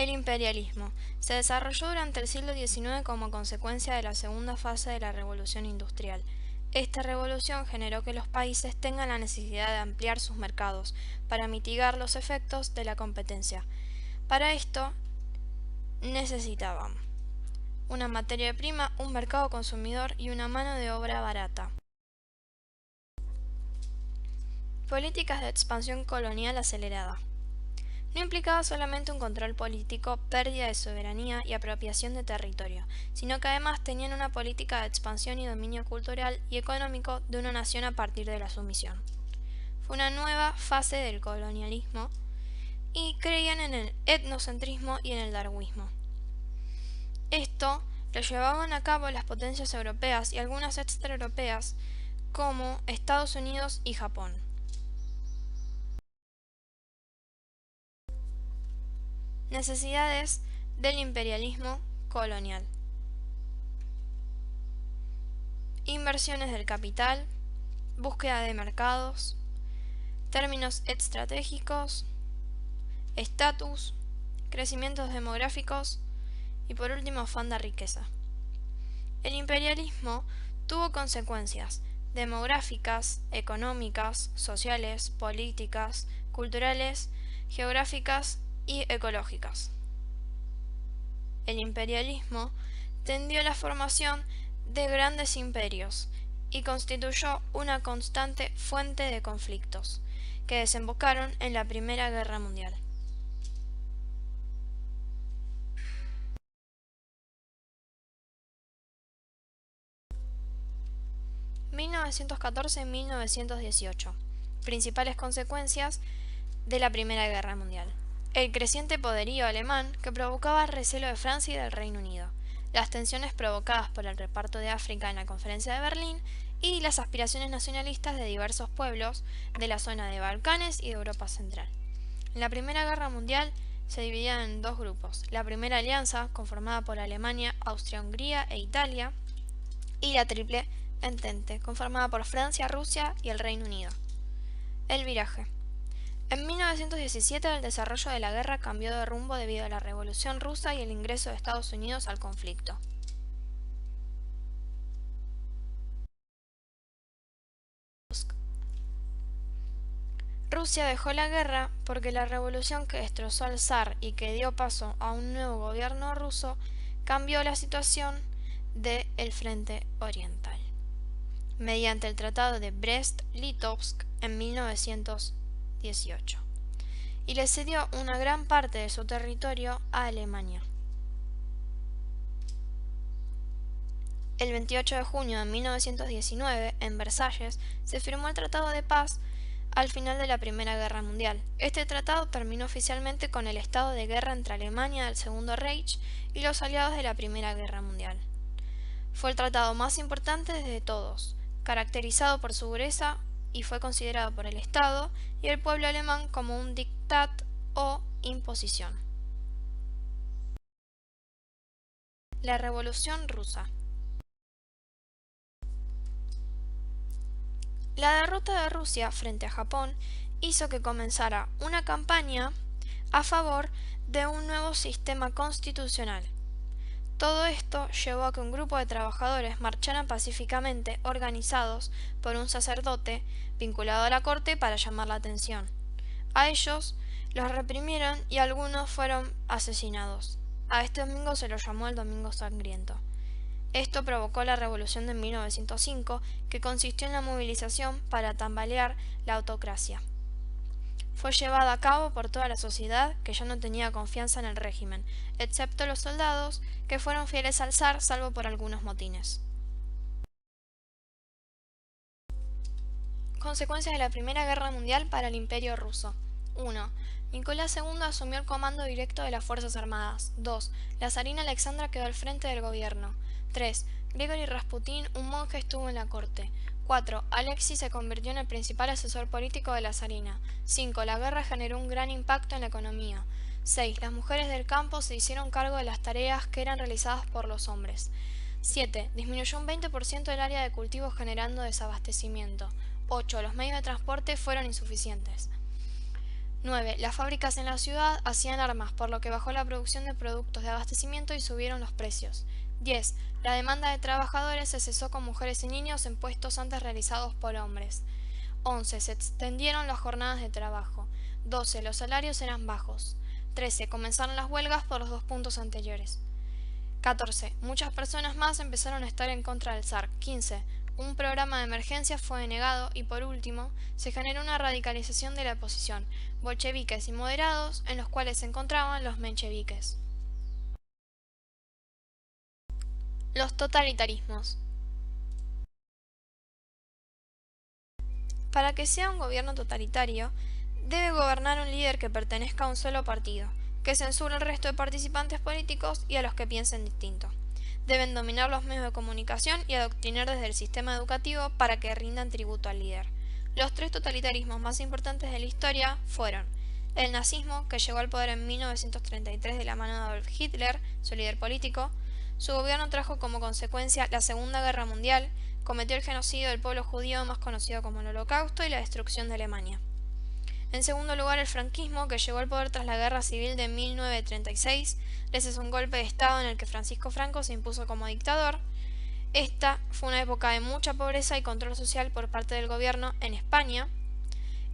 El imperialismo se desarrolló durante el siglo XIX como consecuencia de la segunda fase de la Revolución Industrial. Esta revolución generó que los países tengan la necesidad de ampliar sus mercados para mitigar los efectos de la competencia. Para esto necesitaban una materia prima, un mercado consumidor y una mano de obra barata. Políticas de expansión colonial acelerada. No implicaba solamente un control político, pérdida de soberanía y apropiación de territorio, sino que además tenían una política de expansión y dominio cultural y económico de una nación a partir de la sumisión. Fue una nueva fase del colonialismo y creían en el etnocentrismo y en el darwinismo. Esto lo llevaban a cabo las potencias europeas y algunas extraeuropeas como Estados Unidos y Japón. Necesidades del imperialismo colonial. Inversiones del capital, búsqueda de mercados, términos estratégicos, estatus, crecimientos demográficos y por último afán de riqueza. El imperialismo tuvo consecuencias demográficas, económicas, sociales, políticas, culturales, geográficas y ecológicas. El imperialismo tendió a la formación de grandes imperios y constituyó una constante fuente de conflictos, que desembocaron en la Primera Guerra Mundial. (1914–1918) Principales consecuencias de la Primera Guerra Mundial. El creciente poderío alemán que provocaba recelo de Francia y del Reino Unido, las tensiones provocadas por el reparto de África en la Conferencia de Berlín y las aspiraciones nacionalistas de diversos pueblos de la zona de Balcanes y de Europa Central. En la Primera Guerra Mundial se dividían en dos grupos: la Primera Alianza, conformada por Alemania, Austria-Hungría e Italia, y la Triple Entente, conformada por Francia, Rusia y el Reino Unido. El viraje. En 1917 el desarrollo de la guerra cambió de rumbo debido a la Revolución Rusa y el ingreso de Estados Unidos al conflicto. Rusia dejó la guerra porque la revolución que destrozó al zar y que dio paso a un nuevo gobierno ruso cambió la situación del frente oriental, mediante el Tratado de Brest-Litovsk en 1918, y le cedió una gran parte de su territorio a Alemania. El 28 de junio de 1919, en Versalles, se firmó el Tratado de Paz al final de la Primera Guerra Mundial. Este tratado terminó oficialmente con el estado de guerra entre Alemania del Segundo Reich y los aliados de la Primera Guerra Mundial. Fue el tratado más importante de todos, caracterizado por su dureza, y fue considerado por el Estado y el pueblo alemán como un diktat o imposición. La Revolución Rusa. La derrota de Rusia frente a Japón hizo que comenzara una campaña a favor de un nuevo sistema constitucional. Todo esto llevó a que un grupo de trabajadores marcharan pacíficamente, organizados por un sacerdote vinculado a la corte, para llamar la atención. A ellos los reprimieron y algunos fueron asesinados. A este domingo se lo llamó el Domingo Sangriento. Esto provocó la Revolución de 1905, que consistió en la movilización para tambalear la autocracia. Fue llevada a cabo por toda la sociedad, que ya no tenía confianza en el régimen, excepto los soldados, que fueron fieles al zar salvo por algunos motines. Consecuencias de la Primera Guerra Mundial para el Imperio Ruso. 1. Nicolás II asumió el comando directo de las Fuerzas Armadas. 2. La zarina Alexandra quedó al frente del gobierno. 3. Grigori Rasputín, un monje, estuvo en la corte. 4. Alexis se convirtió en el principal asesor político de la zarina. 5. La guerra generó un gran impacto en la economía. 6. Las mujeres del campo se hicieron cargo de las tareas que eran realizadas por los hombres. 7. Disminuyó un 20% el área de cultivo, generando desabastecimiento. 8. Los medios de transporte fueron insuficientes. 9. Las fábricas en la ciudad hacían armas, por lo que bajó la producción de productos de abastecimiento y subieron los precios. 10. La demanda de trabajadores se cesó con mujeres y niños en puestos antes realizados por hombres. 11. Se extendieron las jornadas de trabajo. 12. Los salarios eran bajos. 13. Comenzaron las huelgas por los dos puntos anteriores. 14. Muchas personas más empezaron a estar en contra del zar. 15. Un programa de emergencia fue denegado y por último se generó una radicalización de la oposición, bolcheviques y moderados, en los cuales se encontraban los mencheviques. Los totalitarismos. Para que sea un gobierno totalitario, debe gobernar un líder que pertenezca a un solo partido, que censure al resto de participantes políticos y a los que piensen distinto. Deben dominar los medios de comunicación y adoctrinar desde el sistema educativo para que rindan tributo al líder. Los tres totalitarismos más importantes de la historia fueron el nazismo, que llegó al poder en 1933 de la mano de Adolf Hitler, su líder político. Su gobierno trajo como consecuencia la Segunda Guerra Mundial, cometió el genocidio del pueblo judío más conocido como el Holocausto y la destrucción de Alemania. En segundo lugar, el franquismo, que llegó al poder tras la Guerra Civil de 1936, gracias a un golpe de Estado en el que Francisco Franco se impuso como dictador. Esta fue una época de mucha pobreza y control social por parte del gobierno en España.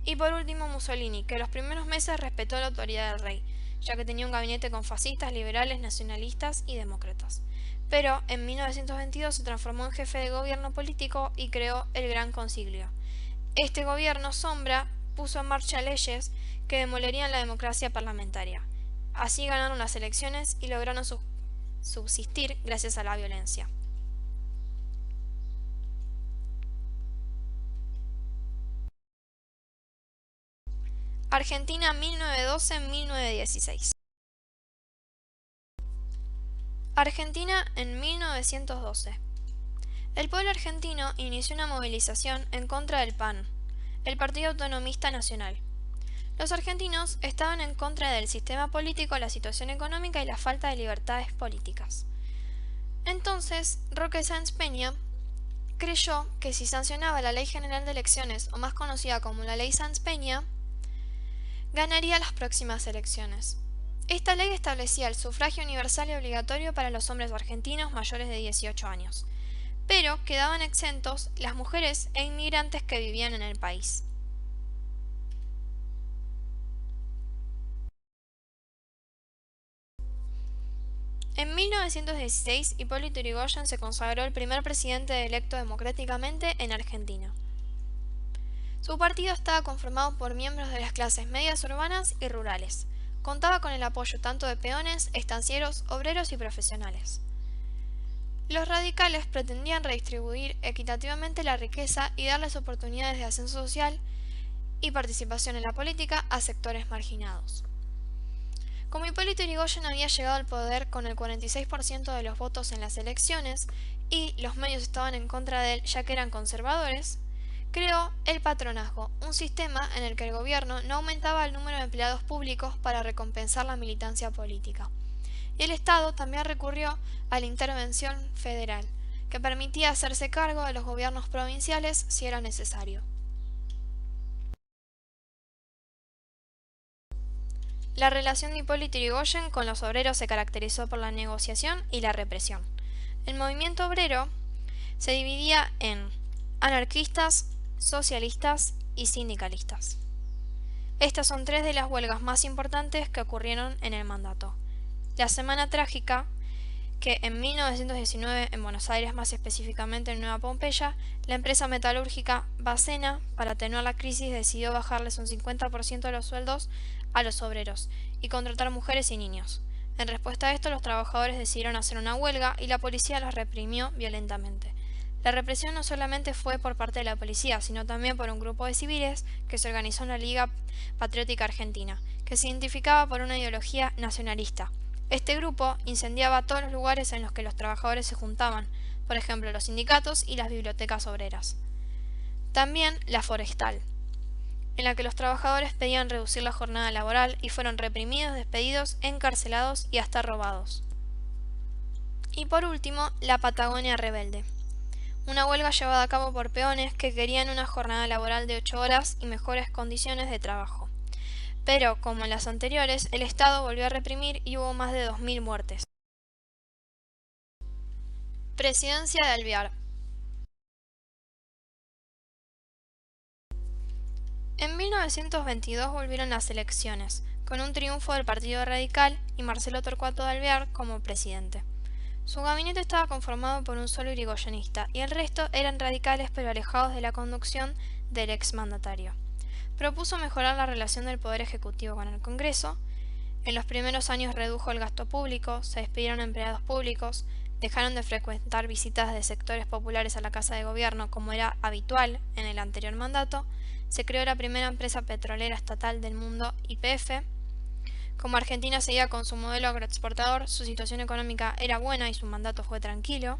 Y por último, Mussolini, que los primeros meses respetó la autoridad del rey, ya que tenía un gabinete con fascistas, liberales, nacionalistas y demócratas. Pero en 1922 se transformó en jefe de gobierno político y creó el Gran Concilio. Este gobierno sombra puso en marcha leyes que demolerían la democracia parlamentaria. Así ganaron las elecciones y lograron subsistir gracias a la violencia. Argentina 1912-1916. Argentina en 1912. El pueblo argentino inició una movilización en contra del PAN, el Partido Autonomista Nacional. Los argentinos estaban en contra del sistema político, la situación económica y la falta de libertades políticas. Entonces, Roque Sáenz Peña creyó que si sancionaba la Ley General de Elecciones, o más conocida como la Ley Sáenz Peña, ganaría las próximas elecciones. Esta ley establecía el sufragio universal y obligatorio para los hombres argentinos mayores de 18 años, pero quedaban exentos las mujeres e inmigrantes que vivían en el país. En 1916, Hipólito Yrigoyen se consagró el primer presidente electo democráticamente en Argentina. Su partido estaba conformado por miembros de las clases medias urbanas y rurales. Contaba con el apoyo tanto de peones, estancieros, obreros y profesionales. Los radicales pretendían redistribuir equitativamente la riqueza y darles oportunidades de ascenso social y participación en la política a sectores marginados. Como Hipólito Yrigoyen había llegado al poder con el 46% de los votos en las elecciones y los medios estaban en contra de él ya que eran conservadores, creó el patronazgo, un sistema en el que el gobierno no aumentaba el número de empleados públicos para recompensar la militancia política. Y el Estado también recurrió a la intervención federal, que permitía hacerse cargo de los gobiernos provinciales si era necesario. La relación de Hipólito Yrigoyen con los obreros se caracterizó por la negociación y la represión. El movimiento obrero se dividía en anarquistas, socialistas y sindicalistas. Estas son tres de las huelgas más importantes que ocurrieron en el mandato. La Semana Trágica, que en 1919 en Buenos Aires, más específicamente en Nueva Pompeya, la empresa metalúrgica Bacena, para atenuar la crisis, decidió bajarles un 50% de los sueldos a los obreros y contratar mujeres y niños. En respuesta a esto, los trabajadores decidieron hacer una huelga y la policía los reprimió violentamente. La represión no solamente fue por parte de la policía, sino también por un grupo de civiles que se organizó en la Liga Patriótica Argentina, que se identificaba por una ideología nacionalista. Este grupo incendiaba todos los lugares en los que los trabajadores se juntaban, por ejemplo los sindicatos y las bibliotecas obreras. También la forestal, en la que los trabajadores pedían reducir la jornada laboral y fueron reprimidos, despedidos, encarcelados y hasta robados. Y por último, la Patagonia Rebelde, una huelga llevada a cabo por peones que querían una jornada laboral de 8 horas y mejores condiciones de trabajo. pero, como en las anteriores, el Estado volvió a reprimir y hubo más de 2000 muertes. Presidencia de Alvear. En 1922 volvieron las elecciones, con un triunfo del Partido Radical y Marcelo Torcuato de Alvear como presidente. Su gabinete estaba conformado por un solo irigoyenista y el resto eran radicales pero alejados de la conducción del exmandatario. Propuso mejorar la relación del Poder Ejecutivo con el Congreso. En los primeros años redujo el gasto público, se despidieron empleados públicos, dejaron de frecuentar visitas de sectores populares a la Casa de Gobierno como era habitual en el anterior mandato, se creó la primera empresa petrolera estatal del mundo, YPF. Como Argentina seguía con su modelo agroexportador, su situación económica era buena y su mandato fue tranquilo.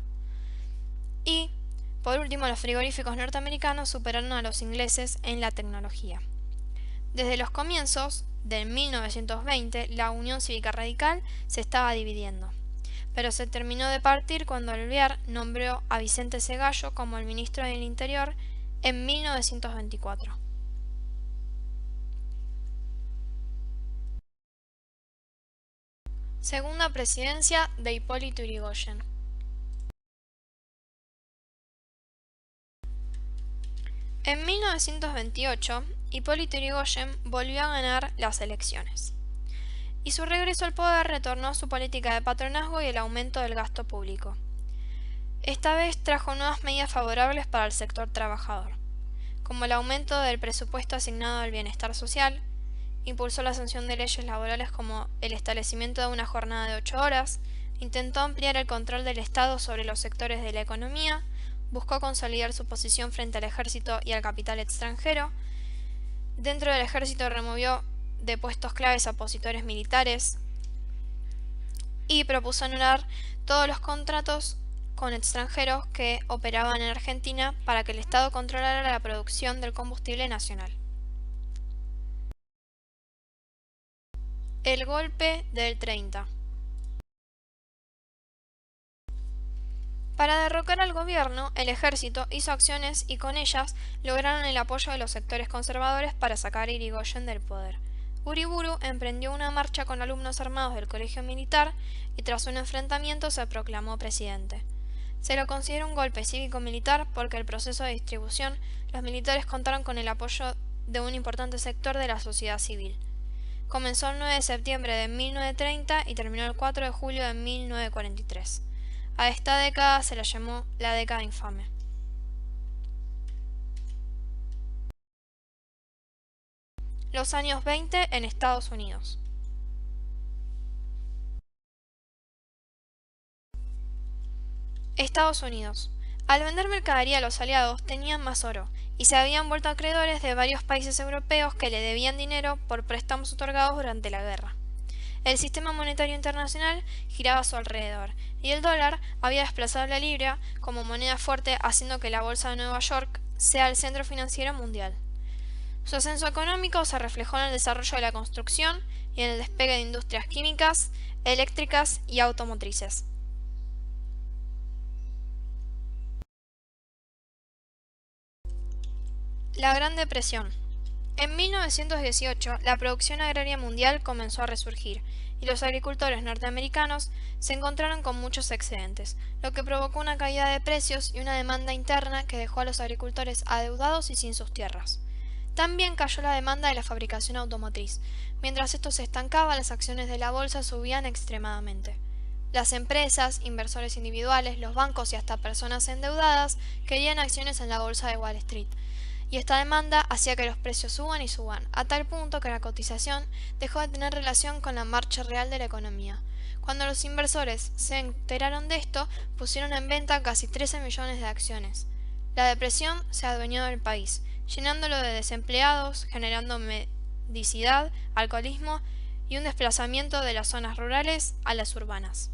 Y, por último, los frigoríficos norteamericanos superaron a los ingleses en la tecnología. Desde los comienzos de 1920, la Unión Cívica Radical se estaba dividiendo, pero se terminó de partir cuando Alvear nombró a Vicente Cegallo como el ministro del Interior en 1924. Segunda presidencia de Hipólito Yrigoyen. En 1928, Hipólito Yrigoyen volvió a ganar las elecciones, y su regreso al poder retornó a su política de patronazgo y el aumento del gasto público. Esta vez trajo nuevas medidas favorables para el sector trabajador, como el aumento del presupuesto asignado al bienestar social, impulsó la sanción de leyes laborales como el establecimiento de una jornada de 8 horas, intentó ampliar el control del Estado sobre los sectores de la economía, buscó consolidar su posición frente al ejército y al capital extranjero. Dentro del ejército removió de puestos claves a opositores militares y propuso anular todos los contratos con extranjeros que operaban en Argentina para que el Estado controlara la producción del combustible nacional. El golpe del 30. Para derrocar al gobierno, el ejército hizo acciones y con ellas lograron el apoyo de los sectores conservadores para sacar a Irigoyen del poder. Uriburu emprendió una marcha con alumnos armados del colegio militar y tras un enfrentamiento se proclamó presidente. Se lo considera un golpe cívico-militar porque el proceso de distribución los militares contaron con el apoyo de un importante sector de la sociedad civil. Comenzó el 9 de septiembre de 1930 y terminó el 4 de julio de 1943. A esta década se la llamó la década infame. Los años 20 en Estados Unidos. Estados Unidos. Al vender mercadería a los aliados tenían más oro, y se habían vuelto acreedores de varios países europeos que le debían dinero por préstamos otorgados durante la guerra. El sistema monetario internacional giraba a su alrededor, y el dólar había desplazado la libra como moneda fuerte, haciendo que la bolsa de Nueva York sea el centro financiero mundial. Su ascenso económico se reflejó en el desarrollo de la construcción y en el despegue de industrias químicas, eléctricas y automotrices. La Gran Depresión. En 1918, la producción agraria mundial comenzó a resurgir, y los agricultores norteamericanos se encontraron con muchos excedentes, lo que provocó una caída de precios y una demanda interna que dejó a los agricultores adeudados y sin sus tierras. También cayó la demanda de la fabricación automotriz. Mientras esto se estancaba, las acciones de la bolsa subían extremadamente. Las empresas, inversores individuales, los bancos y hasta personas endeudadas querían acciones en la bolsa de Wall Street. Y esta demanda hacía que los precios suban y suban, a tal punto que la cotización dejó de tener relación con la marcha real de la economía. Cuando los inversores se enteraron de esto, pusieron en venta casi 13 millones de acciones. La depresión se adueñó del país, llenándolo de desempleados, generando mendicidad, alcoholismo y un desplazamiento de las zonas rurales a las urbanas.